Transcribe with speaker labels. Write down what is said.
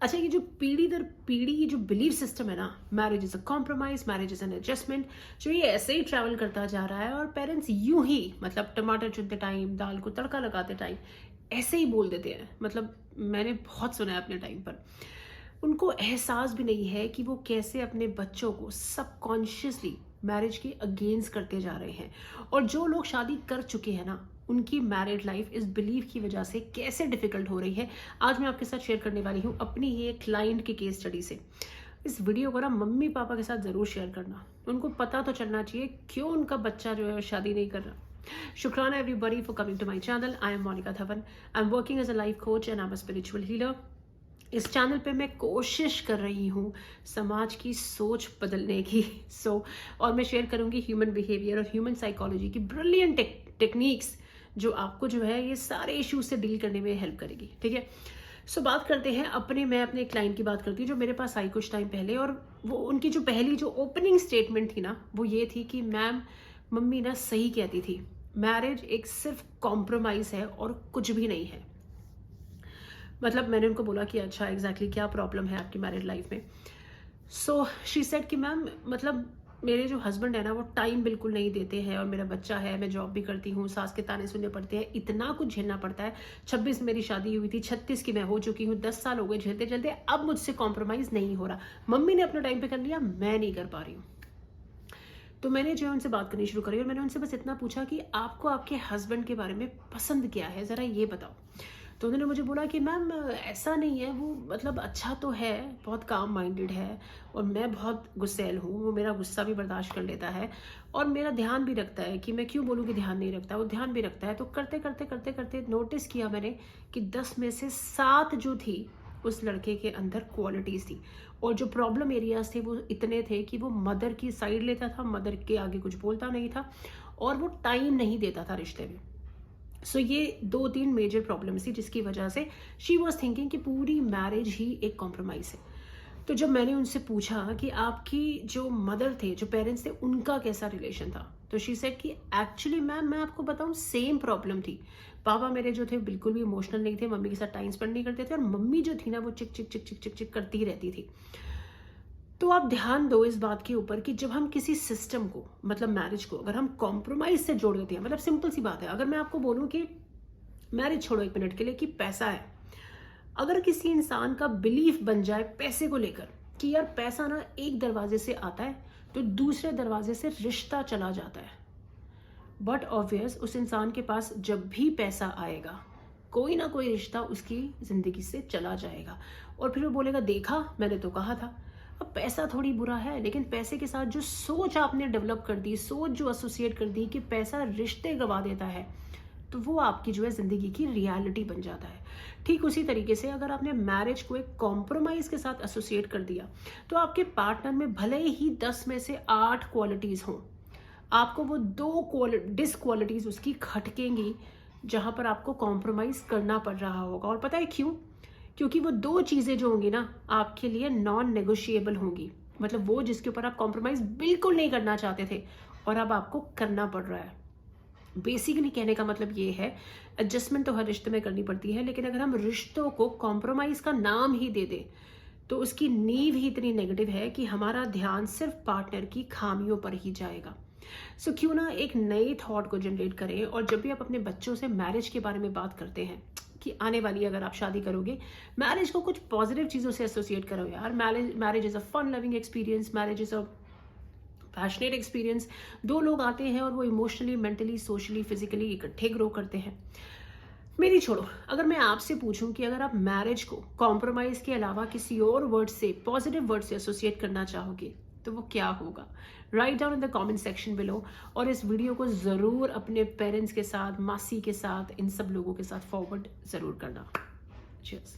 Speaker 1: अच्छा, ये जो पीढ़ी दर पीढ़ी ये जो बिलीव सिस्टम है ना, marriage is a compromise, marriage is an adjustment, जो ये ऐसे ही ट्रैवल करता जा रहा है और पेरेंट्स यूं ही मतलब टमाटर चुनते टाइम, दाल को तड़का लगाते टाइम ऐसे ही बोल देते हैं। मतलब मैंने बहुत सुना है अपने टाइम पर। उनको एहसास भी नहीं है कि वो कैसे अपने बच्चों को सबकॉन्शियसली मैरिज के अगेंस्ट करते जा रहे हैं। और जो लोग शादी कर चुके हैं ना, उनकी मैरिड लाइफ इस बिलीव की वजह से कैसे डिफिकल्ट हो रही है, आज मैं आपके साथ शेयर करने वाली हूँ अपनी ही एक क्लाइंट की केस स्टडी से। इस वीडियो को ना मम्मी पापा के साथ ज़रूर शेयर करना, उनको पता तो चलना चाहिए क्यों उनका बच्चा जो है शादी नहीं कर रहा। शुक्राना everybody for coming to my channel. I am Monika Dhawan. I am working as a life coach and I am a spiritual healer. इस चैनल पे मैं कोशिश कर रही हूँ समाज की सोच बदलने की। और मैं शेयर करूँगी ह्यूमन बिहेवियर और ह्यूमन साइकोलॉजी की ब्रिलियंट टेक्निक्स जो आपको जो है ये सारे इश्यूज से डील करने में हेल्प करेगी। ठीक है, बात करते हैं मैं अपने क्लाइंट की बात करती हूँ जो मेरे पास आई कुछ टाइम पहले। और वो उनकी जो पहली जो ओपनिंग स्टेटमेंट थी ना, वो ये थी कि मैम, मम्मी ना सही कहती थी, मैरिज एक सिर्फ कॉम्प्रोमाइज़ है और कुछ भी नहीं है। मतलब मैंने उनको बोला कि अच्छा एग्जैक्टली क्या प्रॉब्लम है आपकी मैरिड लाइफ में। शी सेड कि मैम, मतलब मेरे जो हस्बैंड है ना, वो टाइम बिल्कुल नहीं देते हैं और मेरा बच्चा है, मैं जॉब भी करती हूँ, सास के ताने सुनने पड़ते हैं, इतना कुछ झेलना पड़ता है। 26 मेरी शादी हुई थी, 36 की मैं हो चुकी हूँ, 10 साल हो गए झेलते झेलते, अब मुझसे कॉम्प्रोमाइज़ नहीं हो रहा। मम्मी ने अपना टाइम पे कर लिया, मैं नहीं कर पा रही हूँ। तो मैंने जो है उनसे बात करनी शुरू करी और मैंने उनसे बस इतना पूछा कि आपको आपके हस्बैंड के बारे में पसंद क्या है, ज़रा ये बताओ। तो उन्होंने मुझे बोला कि मैम ऐसा नहीं है, वो मतलब अच्छा तो है, बहुत काम माइंडेड है और मैं बहुत गुस्सैल हूँ, वो मेरा गुस्सा भी बर्दाश्त कर लेता है और मेरा ध्यान भी रखता है। कि मैं क्यों बोलूँ कि ध्यान नहीं रखता, वो ध्यान भी रखता है। तो करते करते करते करते नोटिस किया मैंने कि 10 में से 7 जो थी उस लड़के के अंदर क्वालिटीज़ थी। और जो प्रॉब्लम एरियाज थे वो इतने थे कि वो मदर की साइड लेता था, मदर के आगे कुछ बोलता नहीं था और वो टाइम नहीं देता था रिश्ते में। ये 2-3 मेजर प्रॉब्लम्स थी जिसकी वजह से शी वॉज थिंकिंग कि पूरी मैरिज ही एक कॉम्प्रोमाइज़ है। तो जब मैंने उनसे पूछा कि आपकी जो मदर थे, जो पेरेंट्स थे, उनका कैसा रिलेशन था, तो शी सेड कि एक्चुअली मैम, मैं आपको बताऊं, सेम प्रॉब्लम थी। पापा मेरे जो थे बिल्कुल भी इमोशनल नहीं थे, मम्मी के साथ टाइम स्पेंड नहीं करते थे और मम्मी जो थी ना, वो चिक चिक चिक चिक चिक चिक करती रहती थी। तो आप ध्यान दो इस बात के ऊपर कि जब हम किसी सिस्टम को, मतलब मैरिज को, अगर हम कॉम्प्रोमाइज से जोड़ देते हैं, मतलब सिंपल सी बात है, अगर मैं आपको बोलूं कि मैरिज छोड़ो एक मिनट के लिए कि पैसा है, अगर किसी इंसान का बिलीफ बन जाए पैसे को लेकर कि यार पैसा ना एक दरवाजे से आता है तो दूसरे दरवाजे से रिश्ता चला जाता है, बट ऑब्वियस उस इंसान के पास जब भी पैसा आएगा कोई ना कोई रिश्ता उसकी जिंदगी से चला जाएगा और फिर वो बोलेगा देखा मैंने तो कहा था। अब पैसा थोड़ी बुरा है, लेकिन पैसे के साथ जो सोच आपने डेवलप कर दी, सोच जो एसोसिएट कर दी कि पैसा रिश्ते गवा देता है, तो वो आपकी जो है जिंदगी की रियलिटी बन जाता है। ठीक उसी तरीके से अगर आपने मैरिज को एक कॉम्प्रोमाइज के साथ एसोसिएट कर दिया तो आपके पार्टनर में भले ही 10 में से 8 क्वालिटीज हों, आपको वो 2 डिसक्वालिटीज उसकी खटकेंगी जहां पर आपको कॉम्प्रोमाइज करना पड़ रहा होगा। और पता है क्यों? क्योंकि वो 2 चीजें जो होंगी ना आपके लिए नॉन नेगोशिएबल होंगी। मतलब वो जिसके ऊपर आप कॉम्प्रोमाइज बिल्कुल नहीं करना चाहते थे और अब आपको करना पड़ रहा है। बेसिकली कहने का मतलब ये है, एडजस्टमेंट तो हर रिश्ते में करनी पड़ती है, लेकिन अगर हम रिश्तों को कॉम्प्रोमाइज का नाम ही दे दें तो उसकी नींव ही इतनी नेगेटिव है कि हमारा ध्यान सिर्फ पार्टनर की खामियों पर ही जाएगा। क्यों ना एक नए थॉट को जनरेट करें। और जब भी आप अपने बच्चों से मैरिज के बारे में बात करते हैं कि आने वाली अगर आप शादी करोगे, मैरिज को कुछ पॉजिटिव चीज़ों से एसोसिएट करो। यार marriage is a fun loving experience, marriage is a passionate experience. 2 लोग आते हैं और वो इमोशनली, मेंटली, सोशली, फिजिकली इकट्ठे ग्रो करते हैं। मेरी छोड़ो, अगर मैं आपसे पूछूं कि अगर आप मैरिज को कॉम्प्रोमाइज के अलावा किसी और वर्ड से, पॉजिटिव वर्ड से एसोसिएट करना चाहोगे तो वो क्या होगा? Write down in the comment section below. और इस वीडियो को ज़रूर अपने पेरेंट्स के साथ, मासी के साथ, इन सब लोगों के साथ फॉरवर्ड ज़रूर करना। चीयर्स।